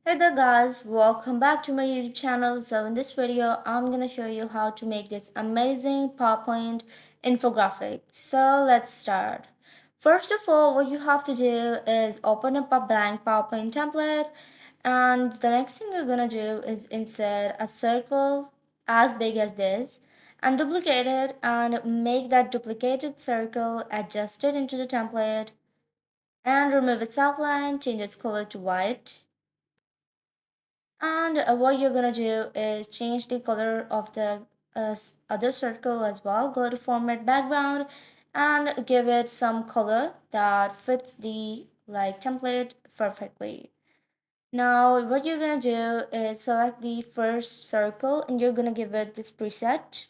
Hey there guys, welcome back to my YouTube channel. So in this video, I'm gonna show you how to make this amazing PowerPoint infographic. So let's start. First of all, what you have to do is open up a blank PowerPoint template, and the next thing you're gonna do is insert a circle as big as this and duplicate it and make that duplicated circle adjusted into the template and remove its outline, change its color to white. And what you're gonna do is change the color of the other circle as well. Go to format background and give it some color that fits the template perfectly. Now what you're gonna do is select the first circle and you're gonna give it this preset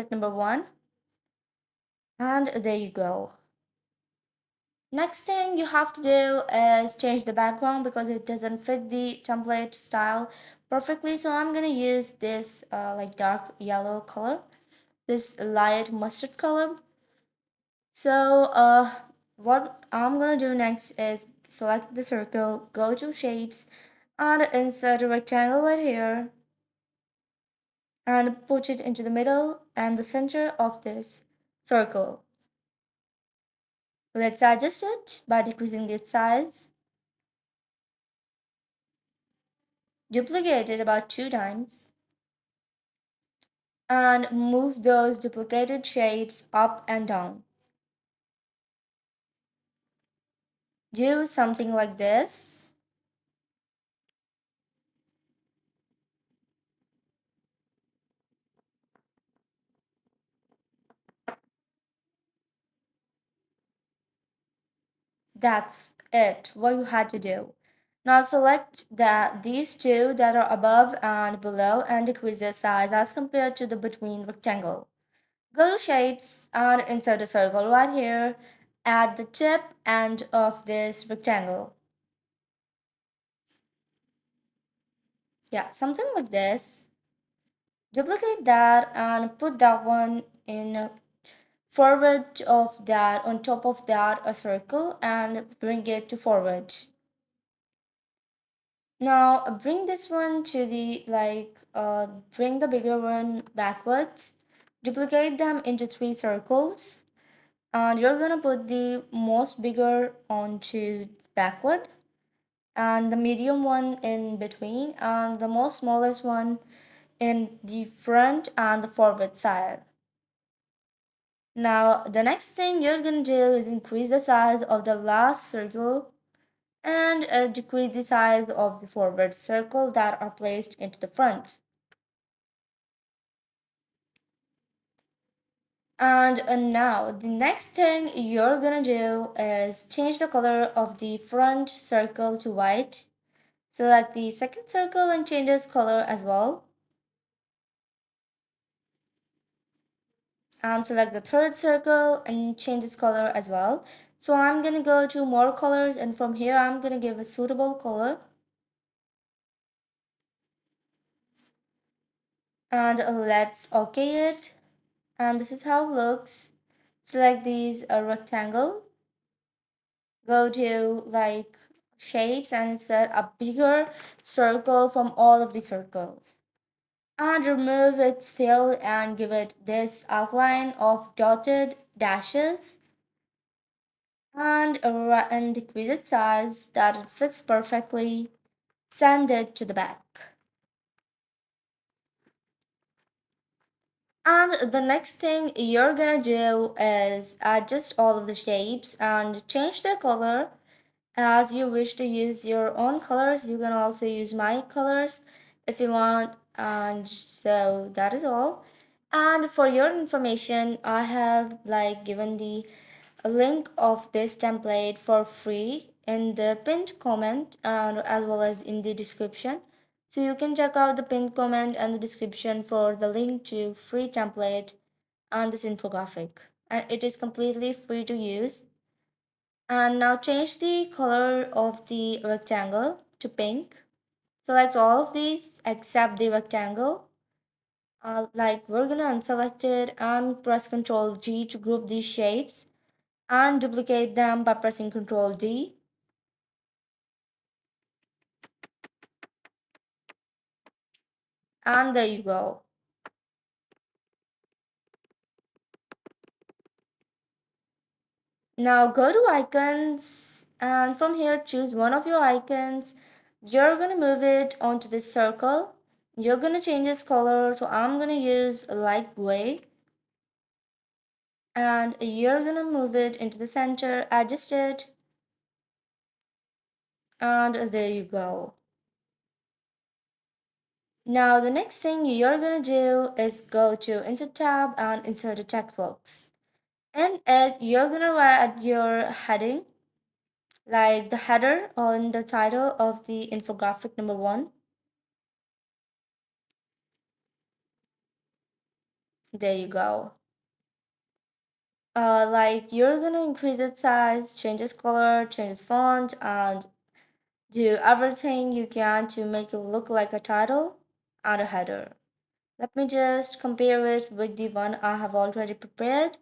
number 1, and there you go. Next thing you have to do is change the background because it doesn't fit the template style perfectly. So I'm gonna use this dark yellow color, this light mustard color. So what I'm gonna do next is select the circle, go to shapes, and insert a rectangle right here, and put it into the middle and the center of this circle. Let's adjust it by decreasing its size. Duplicate it about 2 times and move those duplicated shapes up and down. Do something like this. That's it, what you had to do. Now select these two that are above and below and decrease their size as compared to the between rectangle. Go to shapes and insert a circle right here at the tip end of this rectangle. Yeah, something like this. Duplicate that and put that one in forward of that, on top of that a circle, and bring it to forward. Now bring this one to the bring the bigger one backwards, duplicate them into 3 circles, and you're gonna put the most bigger onto backward and the medium one in between and the most smallest one in the front and the forward side. Now the next thing you're gonna do is increase the size of the last circle and decrease the size of the forward circle that are placed into the front. And now the next thing you're gonna do is change the color of the front circle to white. Select the second circle and change its color as well. And select the third circle and change its color as well. So I'm gonna go to more colors, and from here I'm gonna give a suitable color. And let's okay it, and this is how it looks. Select these rectangle, go to shapes and insert a bigger circle from all of the circles, and remove its fill and give it this outline of dotted dashes, and and decrease its size that it fits perfectly. Send it to the back. And the next thing you're gonna do is adjust all of the shapes and change their color as you wish to use your own colors. You can also use my colors if you want, and so that is all. And for your information, I have given the link of this template for free in the pinned comment and as well as in the description, so you can check out the pinned comment and the description for the link to free template and this infographic, and it is completely free to use. And now change the color of the rectangle to pink. Select all of these except the rectangle. We're gonna unselect it and press Ctrl G to group these shapes and duplicate them by pressing Ctrl D. And there you go. Now go to icons and from here choose one of your icons. You're gonna move it onto this circle. You're gonna change its color. So I'm gonna use a light gray and you're gonna move it into the center, adjust it, and there you go. Now the next thing you're gonna do is go to Insert tab and insert a text box. And you're gonna write your heading, like the header on the title of the infographic number one. There you go. Like you're gonna increase its size, change its color, change its font, and do everything you can to make it look like a title and a header. Let me just compare it with the one I have already prepared.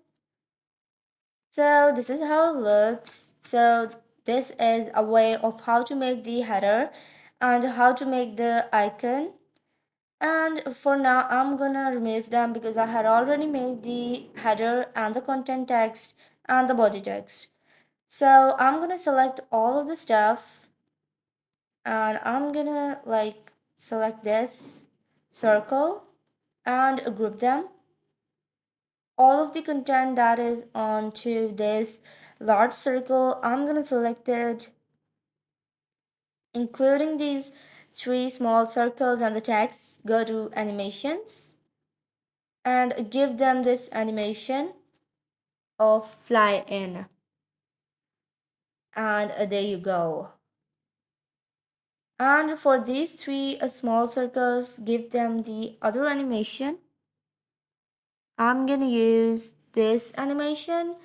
So this is how it looks. So this is a way of how to make the header and how to make the icon. And for now, I'm gonna remove them because I had already made the header and the content text and the body text. So I'm gonna select all of the stuff and I'm gonna like select this circle and group them. All of the content that is onto this large circle, I'm gonna select it, including these three small circles and the text. Go to animations and give them this animation of fly in. And there you go. And for these three small circles, give them the other animation. I'm gonna use this animation.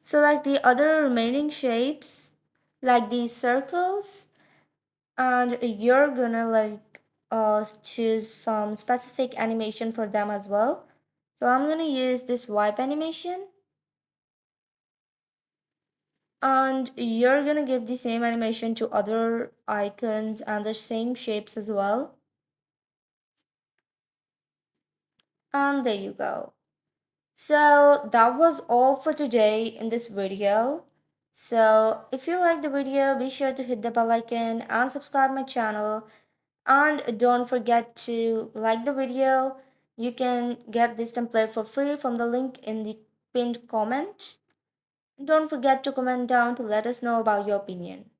Select the other remaining shapes, like these circles, and you're gonna like choose some specific animation for them as well. So I'm gonna use this wipe animation, and you're gonna give the same animation to other icons and the same shapes as well. And there you go. So that was all for today in this video. So if you like the video, be sure to hit the bell icon and subscribe my channel. And don't forget to like the video. You can get this template for free from the link in the pinned comment. Don't forget to comment down to let us know about your opinion.